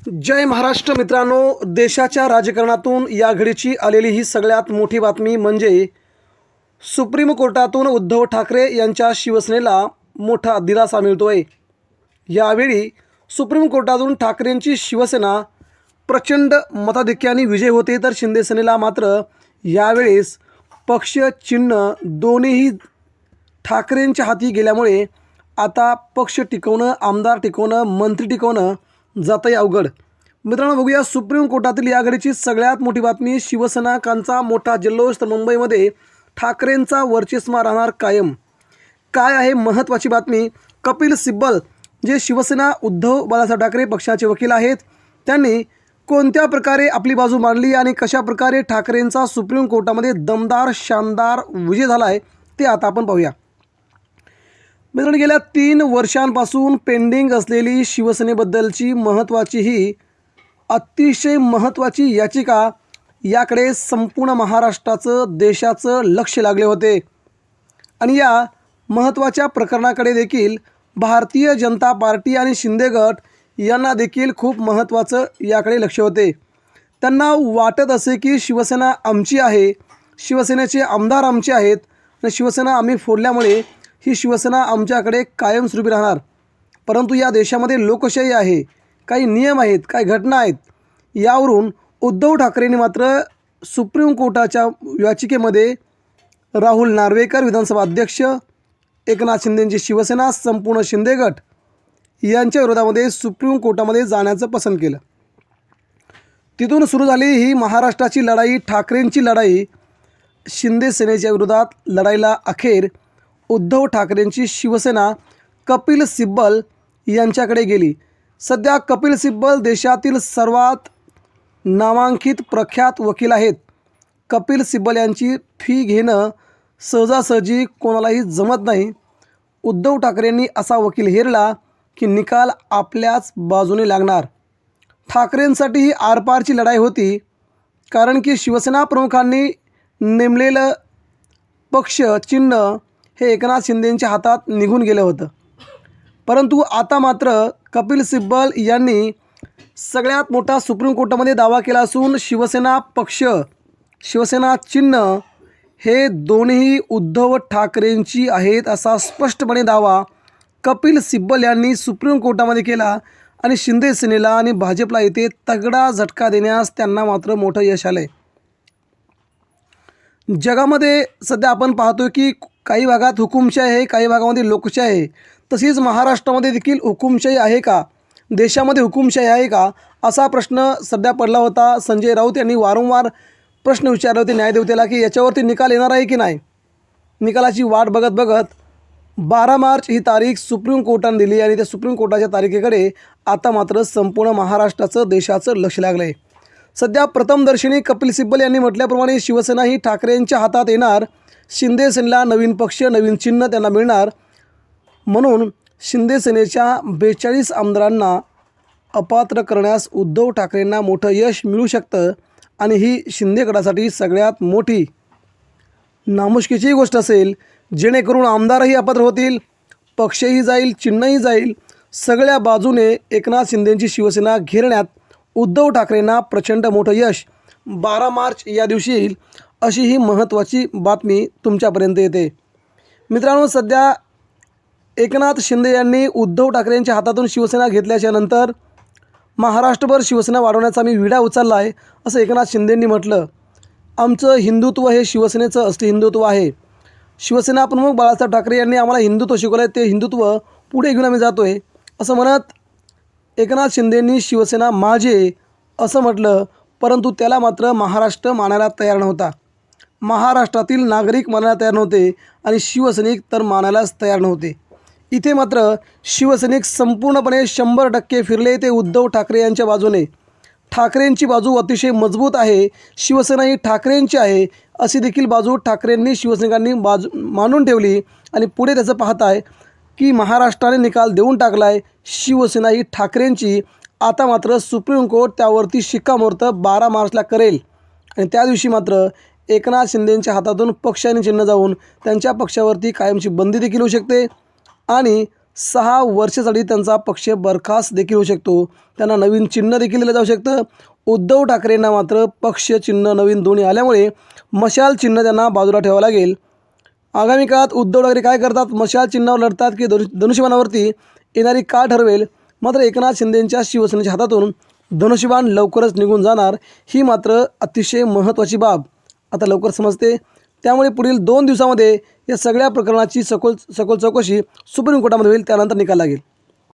जय महाराष्ट्र मित्रांनो, देशाच्या राजकारणातून या घडीची आलेली ही सगळ्यात मोठी बातमी म्हणजे सुप्रीम कोर्टातून उद्धव ठाकरे यांच्या शिवसेनेला मोठा दिलासा मिळतोय। यावेळी सुप्रीम कोर्टातून ठाकरेंची शिवसेना प्रचंड मताधिक्याने विजय होते, तर शिंदे सेनेला मात्र यावेळेस पक्ष चिन्ह दोन्हीही ठाकरेंच्या हाती गेल्यामुळे आता पक्ष टिकवणं, आमदार टिकवणं, मंत्री टिकवणं जातंय अवघड। मित्रांनो, बघूया सुप्रीम कोर्टातील या घडीची सगळ्यात मोठी बातमी। शिवसैनिकांचा मोठा जल्लोष, तर मुंबईमध्ये ठाकरेंचा वर्चस्व राहणार कायम। काय आहे महत्त्वाची बातमी? कपिल सिब्बल जे शिवसेना उद्धव बाळासाहेब ठाकरे पक्षाचे वकील आहेत, त्यांनी कोणत्या प्रकारे आपली बाजू मांडली आणि कशा प्रकारे ठाकरेंचा सुप्रीम कोर्टामध्ये दमदार शानदार विजय झाला आहे ते आता आपण पाहूया। मित्रांनो, गेल्या 3 वर्षांपासून पेंडिंग असलेली शिवसेनेबद्दलची महत्त्वाची अतिशय महत्त्वाची याचिका याकडे संपूर्ण महाराष्ट्राचं देशाचं लक्ष लागले होते आणि या महत्त्वाच्या प्रकरणाकडे देखील भारतीय जनता पार्टी आणि शिंदे गट यांना देखील खूप महत्त्वाचं याकडे लक्ष होते। त्यांना वाटत असे की शिवसेना आमची आहे, शिवसेनेचे आमदार आमचे आहेत आणि शिवसेना आम्ही फोडल्यामुळे ही शिवसेना आमच्याकडे कायमस्वरूपी राहणार। परंतु या देशामध्ये लोकशाही आहे, काही नियम आहेत, काही घटना आहेत। यावरून उद्धव ठाकरेंनी मात्र सुप्रीम कोर्टाच्या याचिकेमध्ये राहुल नार्वेकर विधानसभा अध्यक्ष, एकनाथ शिंदेंची शिवसेना, संपूर्ण शिंदे गट यांच्या विरोधामध्ये सुप्रीम कोर्टामध्ये जाण्याचं पसंत केलं। तिथून सुरू झाली ही महाराष्ट्राची लढाई, ठाकरेंची लढाई शिंदे सेनेच्या विरोधात लढाईला अखेर उद्धव ठाकरेंची शिवसेना कपिल सिब्बल यांच्याकडे गेली। सध्या कपिल सिब्बल देशातील सर्वात नामांकित प्रख्यात वकील आहेत। कपिल सिब्बल यांची फी घेणं सहजासहजी कोणालाही जमत नाही। उद्धव ठाकरेंनी असा वकील हेरला की निकाल आपल्याच बाजूने लागणार। ठाकरेंसाठी ही आरपारची लढाई होती, कारण की शिवसेना प्रमुखांनी नेमलेलं पक्ष चिन्ह हे एकनाथ शिंदेंच्या हातात निघून गेलं होतं। परंतु आता मात्र कपिल सिब्बल यांनी सगळ्यात मोठा सुप्रीम कोर्टामध्ये दावा केला असून शिवसेना पक्ष, शिवसेना चिन्ह हे दोन्ही उद्धव ठाकरेंची आहेत असा स्पष्टपणे दावा कपिल सिब्बल यांनी सुप्रीम कोर्टामध्ये केला आणि शिंदे सेनेला आणि भाजपला येथे तगडा झटका देण्यास त्यांना मात्र मोठं यश आलं आहे। जगामध्ये सध्या आपण पाहतो की काही भागात हुकुमशाही आहे, काही भागामध्ये लोकशाही आहे। तशीच महाराष्ट्रामध्ये देखील हुकुमशाही आहे का, देशामध्ये हुकुमशाही आहे का, असा प्रश्न सध्या पडला होता। संजय राऊत यांनी वारंवार प्रश्न विचारले होते न्यायदेवतेला की याच्यावरती निकाल येणार आहे की नाही। निकालाची वाट बघत बघत 12 मार्च ही तारीख सुप्रीम कोर्टाने दिली आणि त्या सुप्रीम कोर्टाच्या तारखेकडे आता मात्र संपूर्ण महाराष्ट्राचं देशाचं लक्ष लागलं आहे। सध्या प्रथमदर्शनी कपिल सिब्बल यांनी म्हटल्याप्रमाणे शिवसेना ही ठाकरेंच्या हातात येणार। शिंदे सेनेला नवीन पक्ष, नवीन चिन्ह त्यांना मिळणार। म्हणून शिंदे सेनेच्या 42 आमदारांना अपात्र करण्यास उद्धव ठाकरेंना मोठं यश मिळू शकतं आणि ही शिंदे गटासाठी सगळ्यात मोठी नामुष्कीची गोष्ट असेल, जेणेकरून आमदारही अपात्र होतील, पक्षही जाईल, चिन्हही जाईल। सगळ्या बाजूने एकनाथ शिंदेंची शिवसेना घेरण्यात उद्धव ठाकरेंना प्रचंड मोठं यश 12 मार्च या दिवशी येईल, अशी ही महत्त्वाची बातमी तुमच्यापर्यंत येते। मित्रांनो, सध्या एकनाथ शिंदे यांनी उद्धव ठाकरेंच्या हातातून शिवसेना घेतल्याच्या नंतर महाराष्ट्रभर शिवसेना वाढवण्याचा मी विडा उचलला आहे, असं एकनाथ शिंदेंनी म्हटलं। आमचं हिंदुत्व हे शिवसेनेचं असली हिंदुत्व आहे। शिवसेना प्रमुख बाळासाहेब ठाकरे यांनी आम्हाला हिंदुत्व शिकवलं आहे, ते हिंदुत्व पुढे घेऊन आम्ही जातो आहे, असं म्हणत एकनाथ शिंदेंनी शिवसेना माझे असं म्हटलं। परंतु त्याला मात्र महाराष्ट्र मानायला तयार नव्हता, महाराष्ट्रातील नागरिक मानायला तयार नव्हते आणि शिवसैनिक तर मानायलाच तयार नव्हते। इथे मात्र शिवसैनिक संपूर्णपणे 100% फिरले ते उद्धव ठाकरे यांच्या बाजूने। ठाकरेंची बाजू अतिशय मजबूत आहे, शिवसेना ही ठाकरेंची आहे अशी देखील बाजू ठाकरेंनी शिवसैनिकांनी मांडून ठेवली आणि पुढे त्याचं पाहताय की महाराष्ट्राने निकाल देऊन टाकला आहे, शिवसेना ही ठाकरेंची। आता मात्र सुप्रीम कोर्ट त्यावरती शिक्कामोर्तब 12 मार्चला करेल आणि त्या दिवशी मात्र एकनाथ शिंदेंच्या हातातून पक्ष आणि चिन्ह जाऊन त्यांच्या पक्षावरती कायमची बंदी देखील होऊ शकते आणि 6 वर्षासाठी त्यांचा पक्ष बरखास्त देखील होऊ शकतो. त्यांना नवीन चिन्ह देखील दिलं जाऊ शकतं. उद्धव ठाकरेंना मात्र पक्ष चिन्ह नवीन दोन्ही आल्यामुळे मशाल चिन्ह त्यांना बाजूला ठेवावं लागेल. आगामी काळात उद्धव ठाकरे काय करतात, मशाल चिन्हावर लढतात की धनुष्यबाणावरती येणारी काळ ठरवेल. मात्र एकनाथ शिंदेंच्या शिवसेनेच्या हातातून धनुष्यबाण लवकरच निघून जाणार, ही मात्र अतिशय महत्त्वाची बाब आता लवकर समजते. त्यामुळे पुढील 2 दिवसामध्ये या सगळ्या प्रकरणाची सखोल चौकशी सुप्रीम कोर्टामध्ये होईल, त्यानंतर निकाल लागेल.